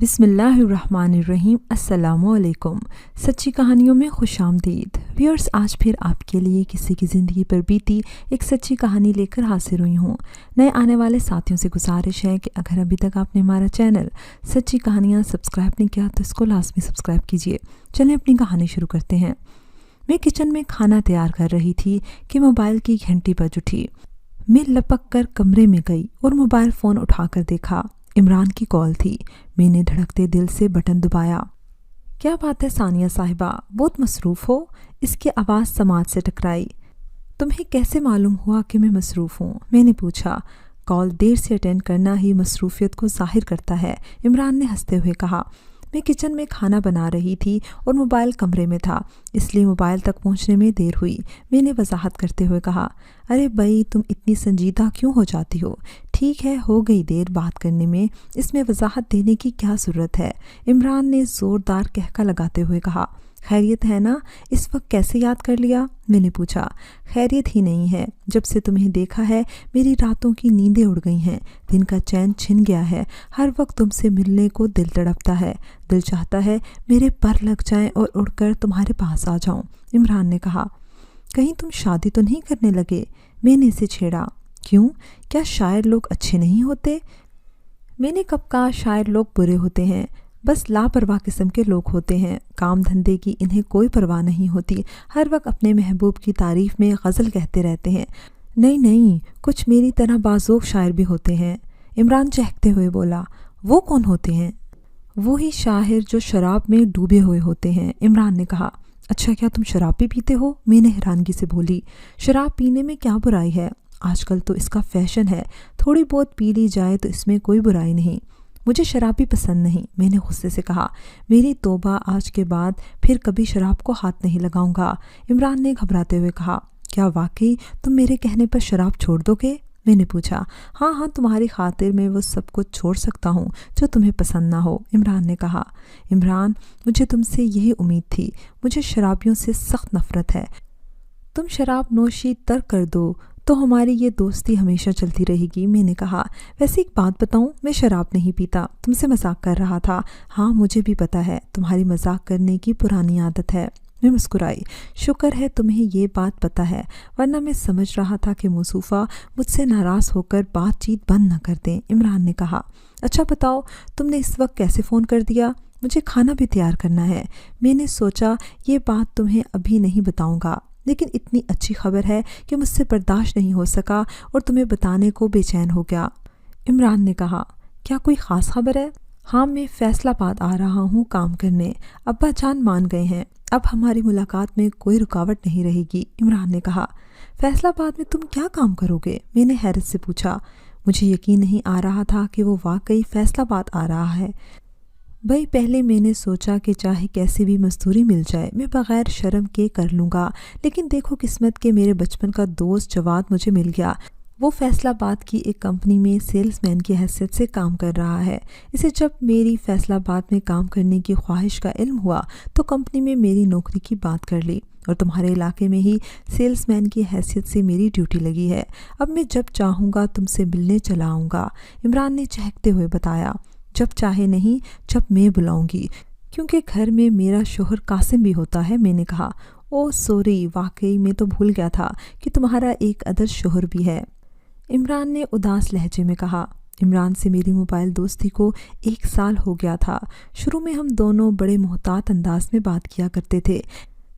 بسم اللہ الرحمن الرحیم۔ السلام علیکم۔ سچی کہانیوں میں خوش آمدید ویورز، آج پھر آپ کے لیے کسی کی زندگی پر بیتی ایک سچی کہانی لے کر حاضر ہوئی ہوں۔ نئے آنے والے ساتھیوں سے گزارش ہے کہ اگر ابھی تک آپ نے ہمارا چینل سچی کہانیاں سبسکرائب نہیں کیا تو اس کو لازمی سبسکرائب کیجیے۔ چلیں اپنی کہانی شروع کرتے ہیں۔ میں کچن میں کھانا تیار کر رہی تھی کہ موبائل کی گھنٹی بج اٹھی۔ میں لپک کر کمرے میں گئی اور موبائل فون اٹھا کر دیکھا۔ عمران کی کال تھی۔ میں نے دھڑکتے دل سے بٹن دبایا۔ کیا بات ہے ثانیہ صاحبہ، بہت مصروف ہو؟ اس کی آواز سماعت سے ٹکرائی۔ تمہیں کیسے معلوم ہوا کہ میں مصروف ہوں؟ میں نے پوچھا۔ کال دیر سے اٹینڈ کرنا ہی مصروفیت کو ظاہر کرتا ہے، عمران نے ہنستے ہوئے کہا۔ میں کچن میں کھانا بنا رہی تھی اور موبائل کمرے میں تھا، اس لیے موبائل تک پہنچنے میں دیر ہوئی۔ میں نے وضاحت کرتے ہوئے کہا، ارے بھائی تم اتنی سنجیدہ کیوں ہو جاتی ہو؟ ٹھیک ہے، ہو گئی دیر بات کرنے میں، اس میں وضاحت دینے کی کیا ضرورت ہے؟ عمران نے زوردار کہکا لگاتے ہوئے کہا۔ خیریت ہے نا؟ اس وقت کیسے یاد کر لیا؟ میں نے پوچھا۔ خیریت ہی نہیں ہے، جب سے تمہیں دیکھا ہے میری راتوں کی نیندیں اڑ گئی ہیں، دن کا چین چھن گیا ہے، ہر وقت تم سے ملنے کو دل تڑپتا ہے، دل چاہتا ہے میرے پر لگ جائیں اور اڑ کر تمہارے پاس آ جاؤں۔ عمران نے کہا۔ کہیں تم شادی تو نہیں کرنے لگے؟ میں نے اسے چھیڑا۔ کیوں؟ کیا شاعر لوگ اچھے نہیں ہوتے؟ میں نے کب کہا شاعر لوگ برے ہوتے ہیں؟ بس لاپرواہ قسم کے لوگ ہوتے ہیں، کام دھندے کی انہیں کوئی پرواہ نہیں ہوتی، ہر وقت اپنے محبوب کی تعریف میں غزل کہتے رہتے ہیں۔ نہیں، کچھ میری طرح باذوق شاعر بھی ہوتے ہیں، عمران چہکتے ہوئے بولا۔ وہ کون ہوتے ہیں؟ وہی شاعر جو شراب میں ڈوبے ہوئے ہوتے ہیں، عمران نے کہا۔ اچھا، کیا تم شراب بھی پیتے ہو؟ میں نے حیرانگی سے بولی۔ شراب پینے میں کیا برائی ہے؟ آج کل تو اس کا فیشن ہے، تھوڑی بہت پی لی جائے تو اس میں کوئی برائی نہیں۔ مجھے شراب بھی پسند نہیں، میں نے غصے سے کہا۔ میری توبہ، آج کے بعد پھر کبھی شراب کو ہاتھ نہیں لگاؤں گا، عمران نے گھبراتے ہوئے کہا۔ کیا واقعی تم میرے کہنے پر شراب چھوڑ دو گے؟ میں نے پوچھا۔ ہاں، تمہاری خاطر میں وہ سب کچھ چھوڑ سکتا ہوں جو تمہیں پسند نہ ہو، عمران نے کہا۔ عمران، مجھے تم سے یہی امید تھی، مجھے شرابیوں سے سخت نفرت ہے۔ تم شراب نوشی ترک کر دو تو ہماری یہ دوستی ہمیشہ چلتی رہے گی، میں نے کہا۔ ویسے ایک بات بتاؤں، میں شراب نہیں پیتا، تم سے مذاق کر رہا تھا۔ ہاں مجھے بھی پتا ہے، تمہاری مذاق کرنے کی پرانی عادت ہے، میں مسکرائی۔ شکر ہے تمہیں یہ بات پتا ہے، ورنہ میں سمجھ رہا تھا کہ مصطفیٰ مجھ سے ناراض ہو کر بات چیت بند نہ کر دیں، عمران نے کہا۔ اچھا بتاؤ، تم نے اس وقت کیسے فون کر دیا؟ مجھے کھانا بھی تیار کرنا ہے، میں نے سوچا یہ بات تمہیں ابھی نہیں بتاؤں گا، لیکن اتنی اچھی خبر ہے کہ مجھ سے برداشت نہیں ہو سکا اور تمہیں بتانے کو بے چین ہو گیا، عمران نے کہا۔ کیا کوئی خاص خبر ہے؟ ہاں، میں فیصل آباد آ رہا ہوں کام کرنے، ابا جان مان گئے ہیں، اب ہماری ملاقات میں کوئی رکاوٹ نہیں رہے گی، عمران نے کہا۔ فیصل آباد میں تم کیا کام کرو گے؟ میں نے حیرت سے پوچھا۔ مجھے یقین نہیں آ رہا تھا کہ وہ واقعی فیصل آباد آ رہا ہے۔ بھائی پہلے میں نے سوچا کہ چاہے کیسی بھی مزدوری مل جائے میں بغیر شرم کے کر لوں گا، لیکن دیکھو قسمت کے میرے بچپن کا دوست جواد مجھے مل گیا۔ وہ فیصل آباد کی ایک کمپنی میں سیلز مین کی حیثیت سے کام کر رہا ہے۔ اسے جب میری فیصل آباد میں کام کرنے کی خواہش کا علم ہوا تو کمپنی میں میری نوکری کی بات کر لی اور تمہارے علاقے میں ہی سیلز مین کی حیثیت سے میری ڈیوٹی لگی ہے۔ اب میں جب چاہوں گا تم سے ملنے چلا آؤں گا، عمران نے چہکتے ہوئے بتایا۔ جب چاہے نہیں، جب میں بلاؤں گی، کیونکہ گھر میں میرا شوہر قاسم بھی ہوتا ہے، میں نے کہا۔ اوہ سوری، واقعی میں تو بھول گیا تھا کہ تمہارا ایک عدد شوہر بھی ہے، عمران نے اداس لہجے میں کہا۔ عمران سے میری موبائل دوستی کو 1 سال ہو گیا تھا۔ شروع میں ہم دونوں بڑے محتاط انداز میں بات کیا کرتے تھے،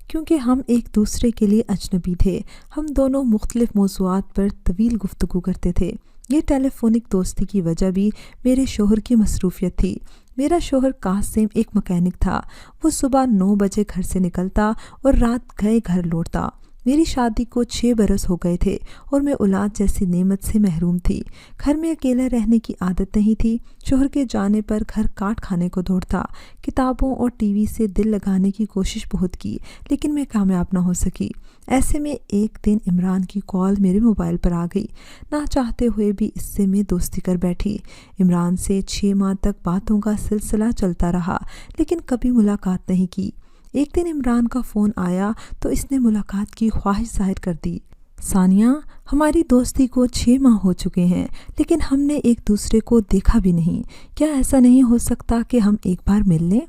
کیونکہ ہم ایک دوسرے کے لیے اجنبی تھے۔ ہم دونوں مختلف موضوعات پر طویل گفتگو کرتے تھے۔ یہ ٹیلی فونک دوستی کی وجہ بھی میرے شوہر کی مصروفیت تھی۔ میرا شوہر قاسم ایک مکینک تھا، وہ صبح 9 بجے گھر سے نکلتا اور رات گئے گھر لوٹتا۔ میری شادی کو 6 برس ہو گئے تھے اور میں اولاد جیسی نعمت سے محروم تھی۔ گھر میں اکیلا رہنے کی عادت نہیں تھی۔ شوہر کے جانے پر گھر کاٹ کھانے کو دوڑتا، کتابوں اور ٹی وی سے دل لگانے کی کوشش بہت کی، لیکن میں کامیاب نہ ہو سکی۔ ایسے میں ایک دن عمران کی کال میرے موبائل پر آ گئی۔ نہ چاہتے ہوئے بھی اس سے میں دوستی کر بیٹھی۔ عمران سے 6 ماہ تک باتوں کا سلسلہ چلتا رہا، لیکن کبھی ملاقات نہیں کی۔ ایک دن عمران کا فون آیا تو اس نے ملاقات کی خواہش ظاہر کر دی۔ ثانیہ، ہماری دوستی کو 6 ماہ ہو چکے ہیں لیکن ہم نے ایک دوسرے کو دیکھا بھی نہیں۔ کیا ایسا نہیں ہو سکتا کہ ہم ایک بار مل لیں؟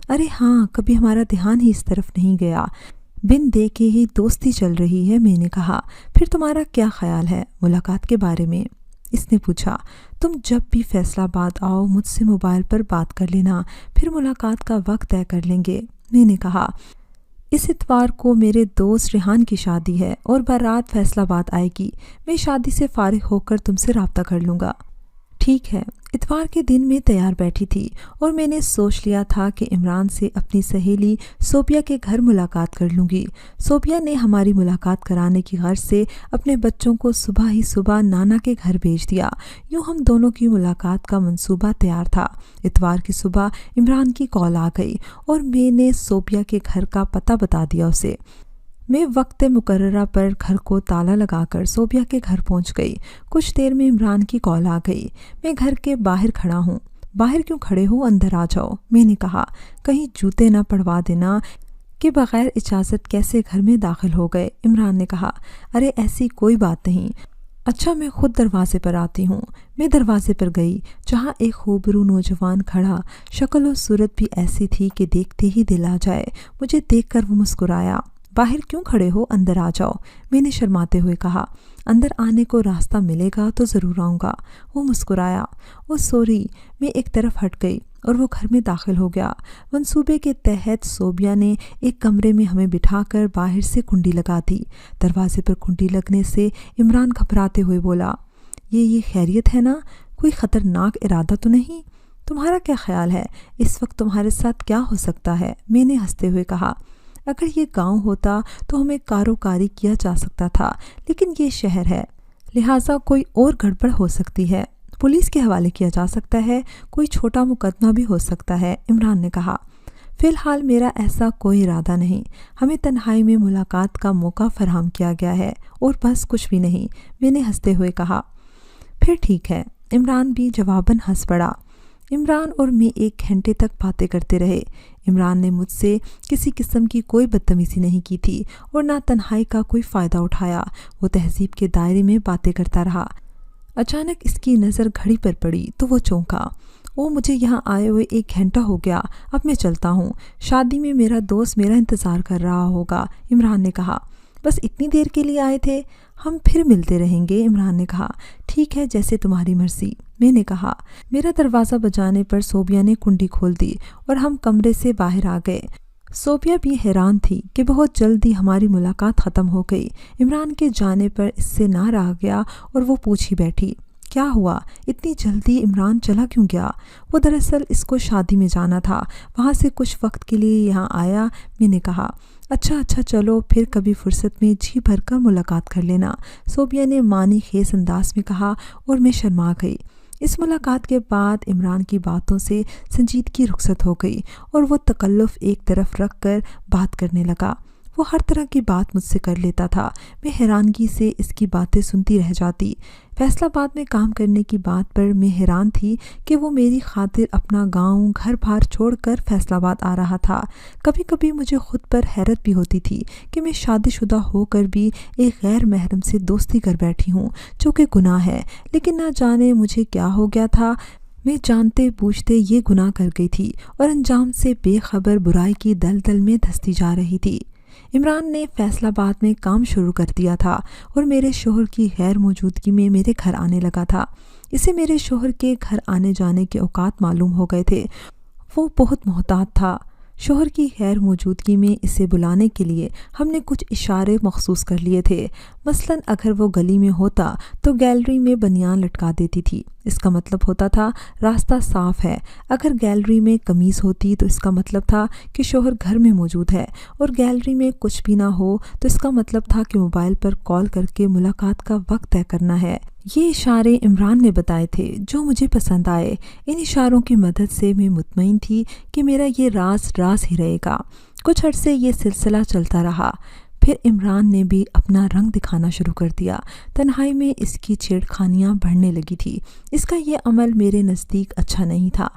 ارے ہاں، کبھی ہمارا دھیان ہی اس طرف نہیں گیا۔ بن دیکھے ہی دوستی چل رہی ہے، میں نے کہا۔ پھر تمہارا کیا خیال ہے ملاقات کے بارے میں؟ اس نے پوچھا۔ تم جب بھی فیصل آباد آؤ مجھ سے موبائل پر بات کر لینا، پھر ملاقات کا وقت طے کر لیں گے، میں نے کہا۔ اس اتوار کو میرے دوست ریحان کی شادی ہے اور بارات فیصل آباد آئے گی۔ میں شادی سے فارغ ہو کر تم سے رابطہ کر لوں گا۔ ٹھیک ہے۔ اتوار کے دن میں تیار بیٹھی تھی اور میں نے سوچ لیا تھا کہ عمران سے اپنی سہیلی صوبیہ کے گھر ملاقات کر لوں گی۔ صوبیہ نے ہماری ملاقات کرانے کی غرض سے اپنے بچوں کو صبح ہی صبح نانا کے گھر بھیج دیا۔ یوں ہم دونوں کی ملاقات کا منصوبہ تیار تھا۔ اتوار کی صبح عمران کی کال آ گئی اور میں نے صوبیہ کے گھر کا پتہ بتا دیا اسے۔ میں وقت مقررہ پر گھر کو تالا لگا کر صوبیہ کے گھر پہنچ گئی۔ کچھ دیر میں عمران کی کال آ گئی۔ میں گھر کے باہر کھڑا ہوں۔ باہر کیوں کھڑے ہو، اندر آ جاؤ، میں نے کہا۔ کہیں جوتے نہ پڑوا دینا کہ بغیر اجازت کیسے گھر میں داخل ہو گئے، عمران نے کہا۔ ارے ایسی کوئی بات نہیں۔ اچھا میں خود دروازے پر آتی ہوں۔ میں دروازے پر گئی جہاں ایک خوبرو نوجوان کھڑا، شکل و صورت بھی ایسی تھی کہ دیکھتے ہی دل آ جائے۔ مجھے دیکھ کر وہ مسکرایا۔ باہر کیوں کھڑے ہو، اندر آ جاؤ، میں نے شرماتے ہوئے کہا۔ اندر آنے کو راستہ ملے گا تو ضرور آؤں گا، وہ مسکرایا۔ او سوری، میں ایک طرف ہٹ گئی اور وہ گھر میں داخل ہو گیا۔ منصوبے کے تحت صوبیہ نے ایک کمرے میں ہمیں بٹھا کر باہر سے کنڈی لگا دی۔ دروازے پر کنڈی لگنے سے عمران گھبراتے ہوئے بولا، یہ خیریت ہے نا؟ کوئی خطرناک ارادہ تو نہیں؟ تمہارا کیا خیال ہے اس وقت تمہارے ساتھ کیا ہو سکتا ہے، میں نے ہنستے ہوئے کہا۔ اگر یہ گاؤں ہوتا تو ہمیں کاروکاری کیا جا سکتا تھا، لیکن یہ شہر ہے، لہٰذا کوئی اور گڑبڑ ہو سکتی ہے، پولیس کے حوالے کیا جا سکتا ہے، کوئی چھوٹا مقدمہ بھی ہو سکتا ہے، عمران نے کہا۔ فی الحال میرا ایسا کوئی ارادہ نہیں، ہمیں تنہائی میں ملاقات کا موقع فراہم کیا گیا ہے اور بس کچھ بھی نہیں، میں نے ہنستے ہوئے کہا۔ پھر ٹھیک ہے، عمران بھی جواباً ہنس پڑا۔ عمران اور میں 1 گھنٹے تک باتیں کرتے رہے۔ عمران نے مجھ سے کسی قسم کی کوئی بدتمیزی نہیں کی تھی اور نہ تنہائی کا کوئی فائدہ اٹھایا۔ وہ تہذیب کے دائرے میں باتیں کرتا رہا۔ اچانک اس کی نظر گھڑی پر پڑی تو وہ چونکا۔ او مجھے یہاں آئے ہوئے 1 گھنٹہ ہو گیا، اب میں چلتا ہوں، شادی میں میرا دوست میرا انتظار کر رہا ہوگا، عمران نے کہا۔ بس اتنی دیر کے لیے آئے تھے؟ ہم پھر ملتے رہیں گے، عمران نے کہا۔ ٹھیک ہے، جیسے تمہاری مرضی، میں نے کہا۔ میرا دروازہ بجانے پر صوبیہ نے کنڈی کھول دی اور ہم کمرے سے باہر آ گئے۔ صوبیہ بھی حیران تھی کہ بہت جلدی ہماری ملاقات ختم ہو گئی۔ عمران کے جانے پر اس سے نہ رہا گیا اور وہ پوچھ ہی بیٹھی، کیا ہوا اتنی جلدی عمران چلا کیوں گیا؟ وہ دراصل اس کو شادی میں جانا تھا، وہاں سے کچھ وقت کے لیے یہاں آیا، میں نے کہا۔ اچھا چلو پھر کبھی فرصت میں جی بھر کر ملاقات کر لینا، صوبیہ نے معنی خیز انداز میں کہا اور میں شرما گئی۔ اس ملاقات کے بعد عمران کی باتوں سے سنجیدگی رخصت ہو گئی اور وہ تکلف ایک طرف رکھ کر بات کرنے لگا۔ وہ ہر طرح کی بات مجھ سے کر لیتا تھا، میں حیرانگی سے اس کی باتیں سنتی رہ جاتی۔ فیصل آباد میں کام کرنے کی بات پر میں حیران تھی کہ وہ میری خاطر اپنا گاؤں گھر بار چھوڑ کر فیصل آباد آ رہا تھا۔ کبھی کبھی مجھے خود پر حیرت بھی ہوتی تھی کہ میں شادی شدہ ہو کر بھی ایک غیر محرم سے دوستی کر بیٹھی ہوں، جو کہ گناہ ہے، لیکن نہ جانے مجھے کیا ہو گیا تھا، میں جانتے بوجھتے یہ گناہ کر گئی تھی اور انجام سے بے خبر برائی کی دلدل میں دھستی جا رہی تھی۔ عمران نے فیصل آباد میں کام شروع کر دیا تھا اور میرے شوہر کی غیر موجودگی میں میرے گھر آنے لگا تھا۔ اسے میرے شوہر کے گھر آنے جانے کے اوقات معلوم ہو گئے تھے۔ وہ بہت محتاط تھا۔ شوہر کی غیر موجودگی میں اسے بلانے کے لیے ہم نے کچھ اشارے مخصوص کر لیے تھے۔ مثلاً اگر وہ گلی میں ہوتا تو گیلری میں بنیان لٹکا دیتی تھی، اس کا مطلب ہوتا تھا راستہ صاف ہے۔ اگر گیلری میں قمیص ہوتی تو اس کا مطلب تھا کہ شوہر گھر میں موجود ہے، اور گیلری میں کچھ بھی نہ ہو تو اس کا مطلب تھا کہ موبائل پر کال کر کے ملاقات کا وقت طے کرنا ہے۔ یہ اشارے عمران نے بتائے تھے جو مجھے پسند آئے۔ ان اشاروں کی مدد سے میں مطمئن تھی کہ میرا یہ راز ہی رہے گا۔ کچھ عرصے یہ سلسلہ چلتا رہا، پھر عمران نے بھی اپنا رنگ دکھانا شروع کر دیا۔ تنہائی میں اس کی چھیڑ خانیاں بڑھنے لگی تھی۔ اس کا یہ عمل میرے نزدیک اچھا نہیں تھا۔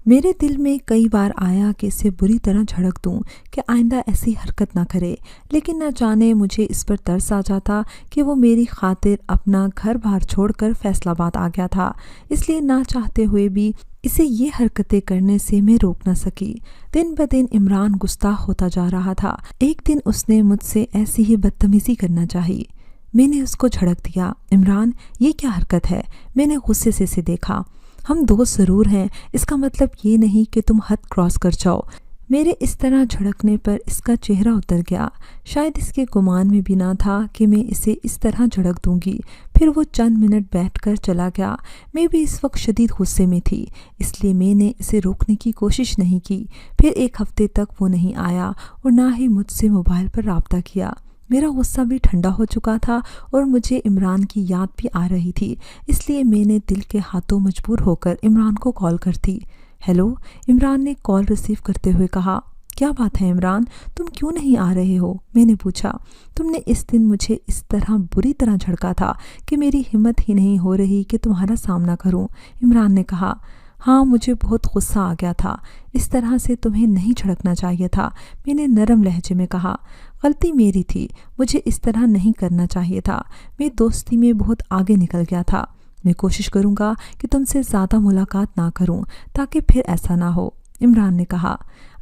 میرے دل میں کئی بار آیا کہ اسے بری طرح جھڑک دوں کہ آئندہ ایسی حرکت نہ کرے، لیکن نہ جانے مجھے اس پر ترس آ جاتا کہ وہ میری خاطر اپنا گھر بار چھوڑ کر فیصل آباد آ گیا تھا، اس لیے نہ چاہتے ہوئے بھی اسے یہ حرکتیں کرنے سے میں روک نہ سکی۔ دن بدن عمران گستاخ ہوتا جا رہا تھا۔ ایک دن اس نے مجھ سے ایسی ہی بدتمیزی کرنا چاہی۔ میں نے اس کو جھڑک دیا۔ عمران، یہ کیا حرکت ہے؟ میں نے غصے سے اسے دیکھا۔ ہم دوست ضرور ہیں، اس کا مطلب یہ نہیں کہ تم حد کراس کر جاؤ۔ میرے اس طرح جھڑکنے پر اس کا چہرہ اتر گیا۔ شاید اس کے گمان میں بھی نہ تھا کہ میں اسے اس طرح جھڑک دوں گی۔ پھر وہ چند منٹ بیٹھ کر چلا گیا۔ میں بھی اس وقت شدید غصے میں تھی، اس لیے میں نے اسے روکنے کی کوشش نہیں کی۔ پھر ایک ہفتے تک وہ نہیں آیا اور نہ ہی مجھ سے موبائل پر رابطہ کیا۔ میرا غصہ بھی ٹھنڈا ہو چکا تھا اور مجھے عمران کی یاد بھی آ رہی تھی، اس لیے میں نے دل کے ہاتھوں مجبور ہو کر عمران کو کال کرتی۔ ہیلو، عمران نے کال ریسیو کرتے ہوئے کہا۔ کیا بات ہے عمران، تم کیوں نہیں آ رہے ہو؟ میں نے پوچھا۔ تم نے اس دن مجھے اس طرح بری طرح جھڑکا تھا کہ میری ہمت ہی نہیں ہو رہی کہ تمہارا سامنا کروں، عمران نے کہا۔ ہاں، مجھے بہت غصہ آ گیا تھا، اس طرح سے تمہیں نہیں جھڑکنا چاہیے تھا، میں نے نرم لہجے میں کہا۔ غلطی میری تھی، مجھے اس طرح نہیں کرنا چاہیے تھا، میں دوستی میں بہت آگے نکل گیا تھا۔ میں کوشش کروں گا کہ تم سے زیادہ ملاقات نہ کروں تاکہ پھر ایسا نہ ہو، عمران نے کہا۔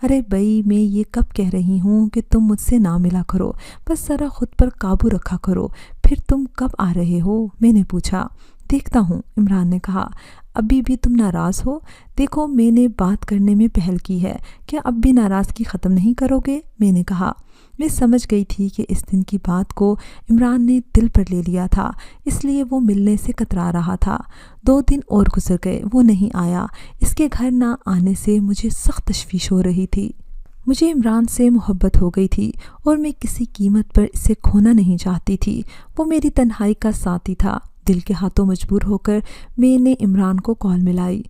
ارے بھائی، میں یہ کب کہہ رہی ہوں کہ تم مجھ سے نہ ملا کرو، بس ذرا خود پر قابو رکھا کرو۔ پھر تم کب آ رہے ہو؟ میں نے پوچھا۔ دیکھتا ہوں، عمران نے کہا۔ ابھی بھی تم ناراض ہو؟ دیکھو، میں نے بات کرنے میں پہل کی ہے، کیا اب بھی ناراضگی ختم نہیں کرو گے؟ میں نے کہا۔ میں سمجھ گئی تھی کہ اس دن کی بات کو عمران نے دل پر لے لیا تھا، اس لیے وہ ملنے سے کترا رہا تھا۔ 2 دن اور گزر گئے، وہ نہیں آیا۔ اس کے گھر نہ آنے سے مجھے سخت تشویش ہو رہی تھی۔ مجھے عمران سے محبت ہو گئی تھی اور میں کسی قیمت پر اسے کھونا نہیں چاہتی تھی۔ وہ میری تنہائی کا ساتھی تھا۔ دل کے ہاتھوں مجبور ہو کر میں نے عمران کو کال ملائی۔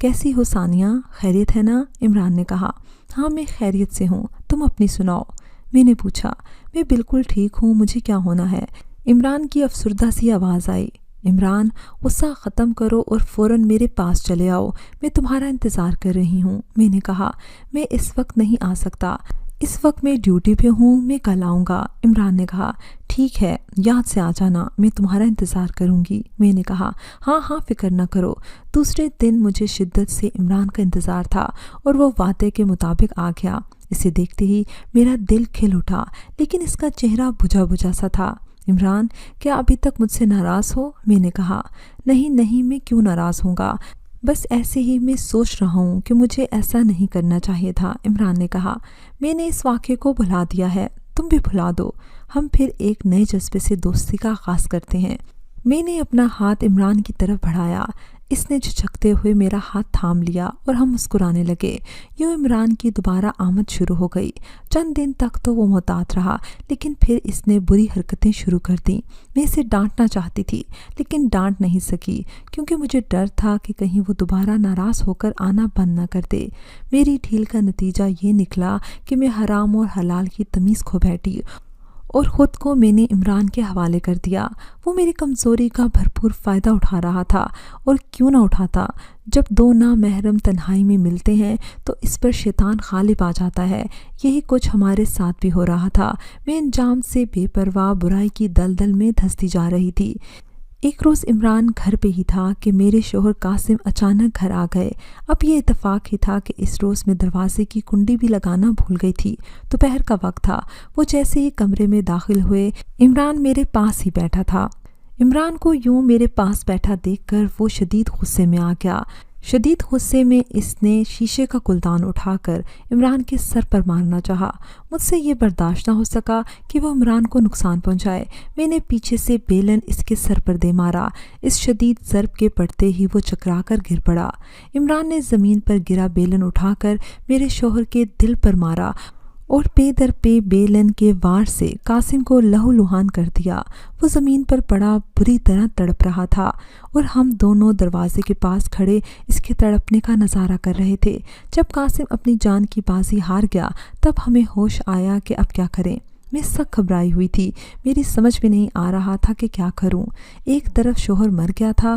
کیسی ہو ثانیہ، خیریت ہے نا؟ عمران نے کہا۔ ہاں، میں خیریت سے ہوں، تم اپنی سناؤ، میں نے پوچھا۔ میں بالکل ٹھیک ہوں، مجھے کیا ہونا ہے؟ عمران کی افسردہ سی آواز آئی۔ عمران، غصہ ختم کرو اور فوراً میرے پاس چلے آؤ، میں تمہارا انتظار کر رہی ہوں، میں نے کہا۔ میں اس وقت نہیں آ سکتا، اس وقت میں ڈیوٹی پہ ہوں، میں کل آؤں گا، عمران نے کہا۔ ٹھیک ہے، یاد سے آ جانا، میں تمہارا انتظار کروں گی، میں نے کہا۔ ہاں ہاں، فکر نہ کرو۔ دوسرے دن مجھے شدت سے عمران کا انتظار تھا اور وہ وعدے کے مطابق آ گیا۔ اسے دیکھتے ہی میرا دل کھل اٹھا، لیکن اس کا چہرہ بجھا بجھا سا تھا۔ عمران، کیا ابھی تک مجھ سے ناراض ہو؟ میں نے کہا۔ نہیں، میں کیوں ناراض ہوں گا، بس ایسے ہی میں سوچ رہا ہوں کہ مجھے ایسا نہیں کرنا چاہیے تھا، عمران نے کہا۔ میں نے اس واقعے کو بھلا دیا ہے، تم بھی بھلا دو، ہم پھر ایک نئے جذبے سے دوستی کا آغاز کرتے ہیں۔ میں نے اپنا ہاتھ عمران کی طرف بڑھایا، اس نے جھجکتے ہوئے میرا ہاتھ تھام لیا اور ہم مسکرانے لگے۔ یوں عمران کی دوبارہ آمد شروع ہو گئی۔ چند دن تک تو وہ محتاط رہا، لیکن پھر اس نے بری حرکتیں شروع کر دیں۔ میں اسے ڈانٹنا چاہتی تھی، لیکن ڈانٹ نہیں سکی کیونکہ مجھے ڈر تھا کہ کہیں وہ دوبارہ ناراض ہو کر آنا بند نہ کر دے۔ میری ڈھیل کا نتیجہ یہ نکلا کہ میں حرام اور حلال کی تمیز کھو بیٹھی اور خود کو میں نے عمران کے حوالے کر دیا۔ وہ میری کمزوری کا بھرپور فائدہ اٹھا رہا تھا، اور کیوں نہ اٹھاتا؟ جب 2 نامحرم تنہائی میں ملتے ہیں تو اس پر شیطان غالب آ جاتا ہے۔ یہی کچھ ہمارے ساتھ بھی ہو رہا تھا۔ میں انجام سے بے پرواہ برائی کی دلدل میں دھنستی جا رہی تھی۔ ایک روز عمران گھر پہ ہی تھا کہ میرے شوہر قاسم اچانک گھر آ گئے۔ اب یہ اتفاق ہی تھا کہ اس روز میں دروازے کی کنڈی بھی لگانا بھول گئی تھی۔ دوپہر کا وقت تھا۔ وہ جیسے ہی کمرے میں داخل ہوئے، عمران میرے پاس ہی بیٹھا تھا۔ عمران کو یوں میرے پاس بیٹھا دیکھ کر وہ شدید غصے میں آ گیا۔ شدید غصے میں اس نے شیشے کا گلدان اٹھا کر عمران کے سر پر مارنا چاہا۔ مجھ سے یہ برداشت نہ ہو سکا کہ وہ عمران کو نقصان پہنچائے۔ میں نے پیچھے سے بیلن اس کے سر پر دے مارا۔ اس شدید ضرب کے پڑتے ہی وہ چکرا کر گر پڑا۔ عمران نے زمین پر گرا بیلن اٹھا کر میرے شوہر کے دل پر مارا اور پے در پے بیلن کے وار سے قاسم کو لہو لہان کر دیا۔ وہ زمین پر پڑا بری طرح تڑپ رہا تھا اور ہم دونوں دروازے کے پاس کھڑے اس کے تڑپنے کا نظارہ کر رہے تھے۔ جب قاسم اپنی جان کی بازی ہار گیا تب ہمیں ہوش آیا کہ اب کیا کریں۔ میں سخت گھبرائی ہوئی تھی، میری سمجھ میں نہیں آ رہا تھا کہ کیا کروں۔ ایک طرف شوہر مر گیا تھا،